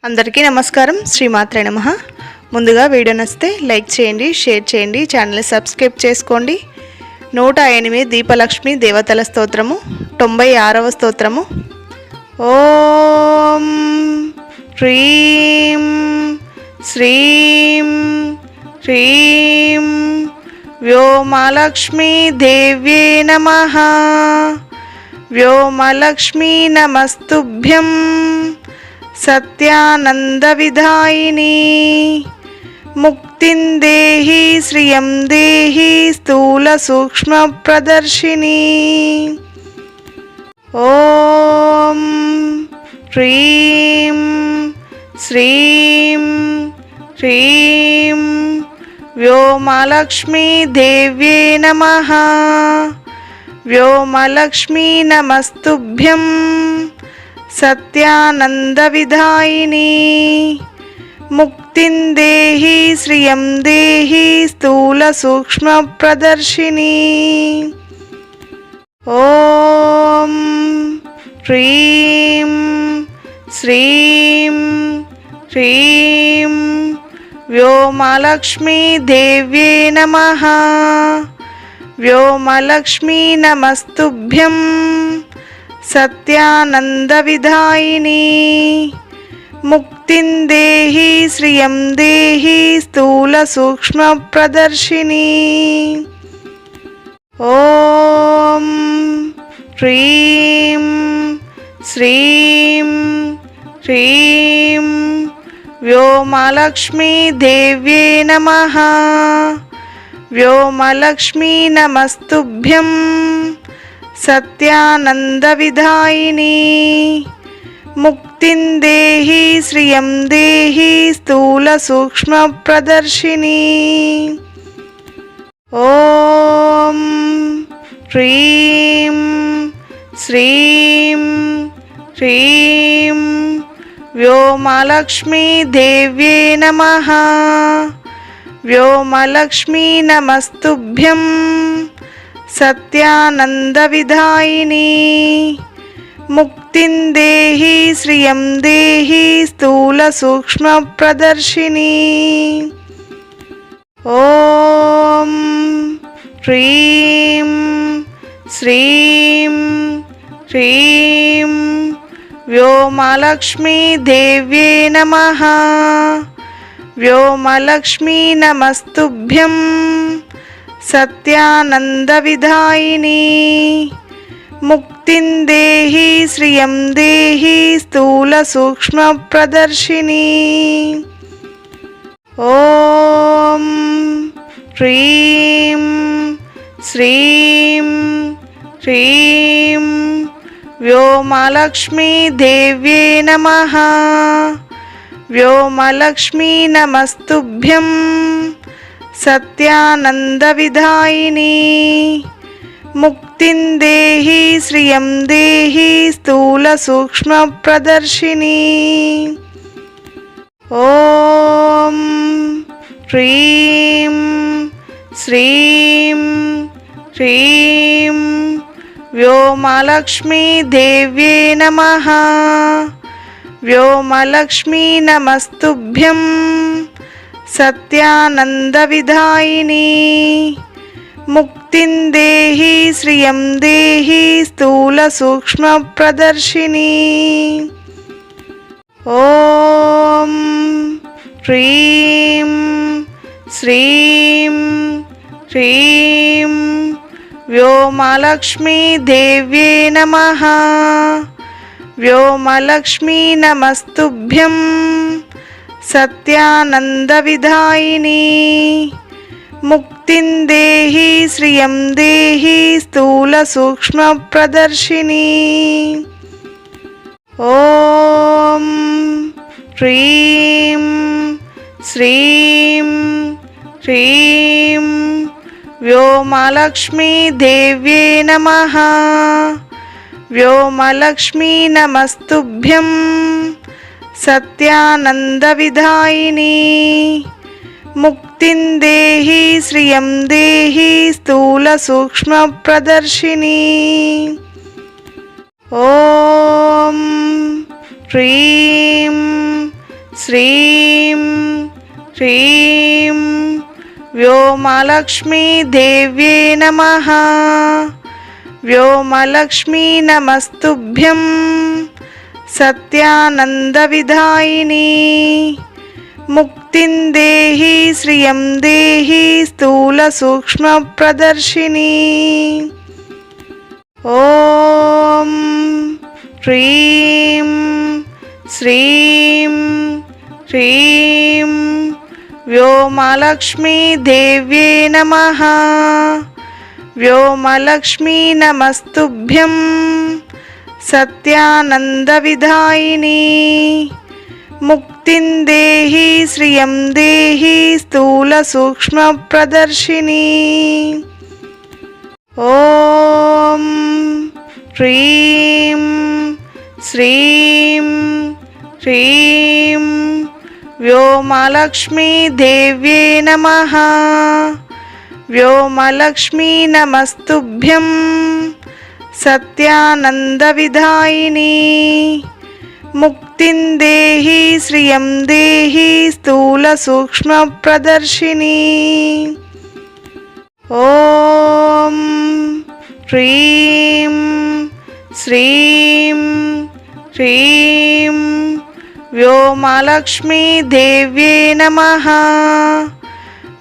అందరికీ నమస్కారం. శ్రీమాత్రే నమః. ముందుగా వీడియో నచ్చితే లైక్ చేయండి, షేర్ చేయండి, ఛానల్ని సబ్స్క్రైబ్ చేసుకోండి. 108 దీపలక్ష్మి దేవతల స్తోత్రము 96వ స్తోత్రము. ఓం హ్రీం శ్రీం హ్రీం వ్యోమలక్ష్మీ దేవ్యే నమః. వ్యోమలక్ష్మీ నమస్తుభ్యం सत्यानंदविधायिनी. मुक्तिं देहि श्रियं देहि स्थूल सूक्ष्म प्रदर्शिनी. ओम ह्रीं श्रीं ह्रीं व्योमलक्ष्मी देव्ये नमः. व्योमलक्ष्मी नमस्तुभ्यं सत्यानंदविधायिनी. मुक्तिं देहि श्रियं देहि स्थूल सूक्ष्म प्रदर्शिनी. ओम ह्रीं श्रीं ह्रीं व्योमलक्ष्मी देव्ये नमः. व्योमलक्ष्मी नमस्तुभ्यं सत्यानंदविधायिनी. मुक्तिं देहि श्रियं देहि स्थूल सूक्ष्म प्रदर्शिनी. ओम ह्रीं श्रीं ह्रीं व्योमलक्ष्मी देव्ये नमः. व्योमलक्ष्मी नमस्तुभ्यं सत्यानंदविधायिनी. मुक्तिं देहि श्रियं देहि स्थूल सूक्ष्म प्रदर्शिनी. ओम ह्रीं श्रीं ह्रीं व्योमलक्ष्मी देव्ये नमः. व्योमलक्ष्मी नमस्तुभ्यं सत्यानंदविधायिनी. मुक्तिं देहि श्रियं देहि स्थूल सूक्ष्म प्रदर्शिनी. ओम ह्रीं श्रीं ह्रीं व्योमलक्ष्मी देव्ये नमः. व्योमलक्ष्मी नमस्तुभ्यं सत्यानंदविधायिनी. मुक्तिं देहि श्रियं देहि स्थूल सूक्ष्म प्रदर्शिनी. ओम ह्रीं श्रीं ह्रीं व्योमलक्ष्मी देव्ये नमः. व्योमलक्ष्मी नमस्तुभ्यं सत्यानंदविधायिनी. मुक्तिं देहि श्रियं देहि स्थूल सूक्ष्म प्रदर्शिनी. ओम ह्रीं श्रीं ह्रीं व्योमलक्ष्मी देव्ये नमः. व्योमलक्ष्मी नमस्तुभ्यं सत्यानंदविधायिनी. मुक्तिं देहि श्रियं देहि स्थूल सूक्ष्म प्रदर्शिनी. ओम ह्रीं श्रीं ह्रीं व्योमलक्ष्मी देव्ये नमः. व्योमलक्ष्मी नमस्तुभ्यं सत्यानंदविधायिनी. मुक्तिं देहि श्रियं देहि स्थूल सूक्ष्म प्रदर्शिनी. ओम ह्रीं श्रीं ह्रीं व्योमलक्ष्मी देव्ये नमः. व्योमलक्ष्मी नमस्तुभ्यं सत्यानंदविधायिनी. मुक्तिं देहि श्रियं देहि स्थूल सूक्ष्म प्रदर्शिनी. ओम ह्रीं శ్రీం హ్రీం వ్యోమలక్ష్మీ దేవ్యే నమః. వ్యోమలక్ష్మీ నమస్తుభ్యం సత్యానందవిధాయిని. ముక్తిం దేహి శ్రియం దేహి స్థూల సూక్ష్మ ప్రదర్శిని. ఓం హ్రీం శ్రీం హ్రీం వ్యోమలక్ష్మీ దేవ్యే నమః. వ్యోమలక్ష్మీ నమస్తుభ్యం సత్యానందవిధాయిని. ముక్తిం దేహి శ్రియం దేహి స్థూల సూక్ష్మ ప్రదర్శిని. ఓం హ్రీం శ్రీం హ్రీం వ్యోమలక్ష్మీ దేవ్యే నమః. వ్యోమలక్ష్మీ నమస్తుభ్యం సత్యానందవిధాయిని. ముక్తిం దేహి శ్రియం దేహి స్థూల సూక్ష్మ ప్రదర్శిని. ఓం హ్రీం శ్రీం హ్రీం వ్యోమలక్ష్మీ దేవ్యే నమః.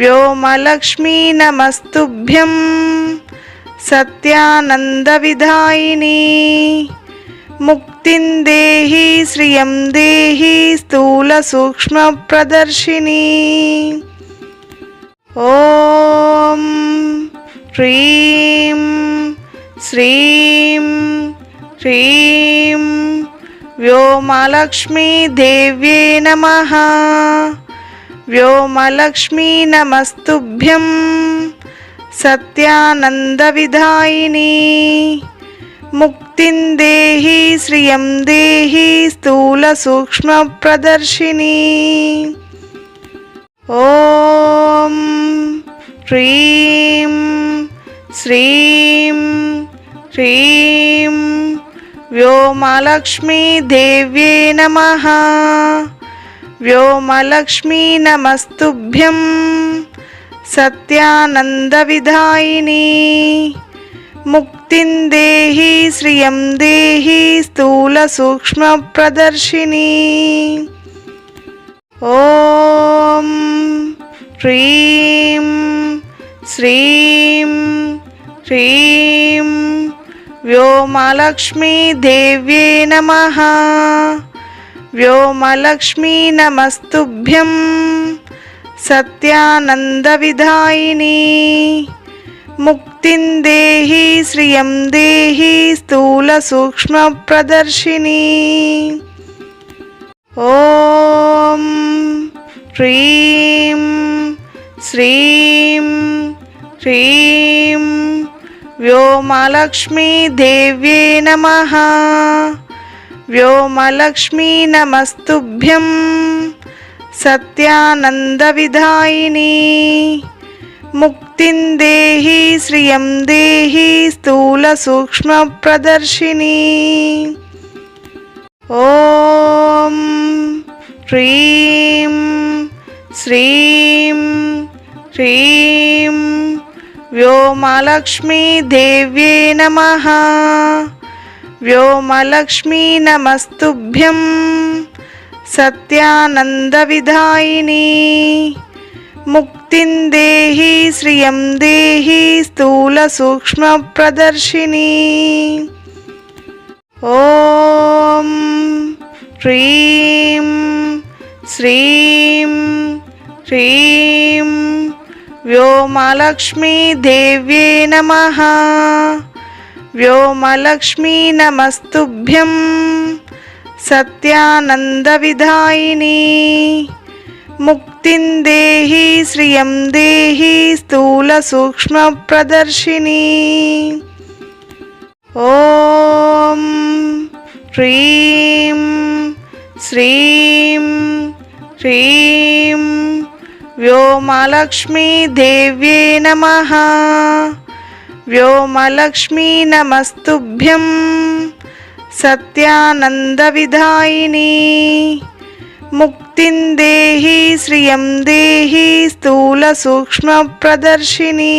వ్యోమలక్ష్మీ నమస్తుభ్యం సత్యానందవిధాయిని. ముక్తిం దేహి శ్రియం దేహి స్థూల సూక్ష్మ ప్రదర్శిని. ఓం హ్రీం శ్రీం హ్రీం వ్యోమలక్ష్మీ దేవ్యే నమః. వ్యోమలక్ష్మీ నమస్తుభ్యం సత్యానందవిధాయిని. ముక్తిం దేహి శ్రియం దేహి స్థూల సూక్ష్మ ప్రదర్శిని. ఓం హ్రీం శ్రీం హ్రీం వ్యోమలక్ష్మీ దేవ్యే నమః. వ్యోమలక్ష్మీ నమస్తుభ్యం సత్యానందవిధాయిని. ముక్తిం దేహి శ్రియం దేహి స్థూల సూక్ష్మ ప్రదర్శిని. ఓం హ్రీం శ్రీం హ్రీం వ్యోమలక్ష్మీ దేవ్యే నమః. వ్యోమలక్ష్మీ నమస్తుభ్యం సత్యానందవిధాయిని. ముక్తిం దేహి శ్రియం దేహి స్థూల సూక్ష్మ ప్రదర్శిని. ఓం హ్రీం శ్రీం హ్రీం వ్యోమలక్ష్మీ దేవ్యే నమః. వ్యోమలక్ష్మీ నమస్తుభ్యం సత్యానందవిధాయిని. ముక్తిం దేహి శ్రియం దేహి స్థూల సూక్ష్మ ప్రదర్శిని. ఓం హ్రీం శ్రీం హ్రీం వ్యోమలక్ష్మీ దేవ్యే నమః. వ్యోమలక్ష్మీ నమస్తుభ్యం సత్యానందవిధాయిని. ముక్తిం దేహి శ్రియం దేహి స్థూల సూక్ష్మ ప్రదర్శిని. ఓం హ్రీం శ్రీం హ్రీం వ్యోమలక్ష్మీ దేవ్యే నమః. వ్యోమలక్ష్మీ నమస్తుభ్యం సత్యానందవిధాయిని. ముక్తిం దేహి శ్రియం దేహి స్థూల సూక్ష్మ ప్రదర్శిని. ఓం హ్రీం శ్రీం హ్రీం వ్యోమలక్ష్మీ దేవ్యే నమః. వ్యోమలక్ష్మీ నమస్తుభ్యం సత్యానందవిధాయిని. ముక్తిం దేహి శ్రియం దేహి స్థూల సూక్ష్మ ప్రదర్శిని.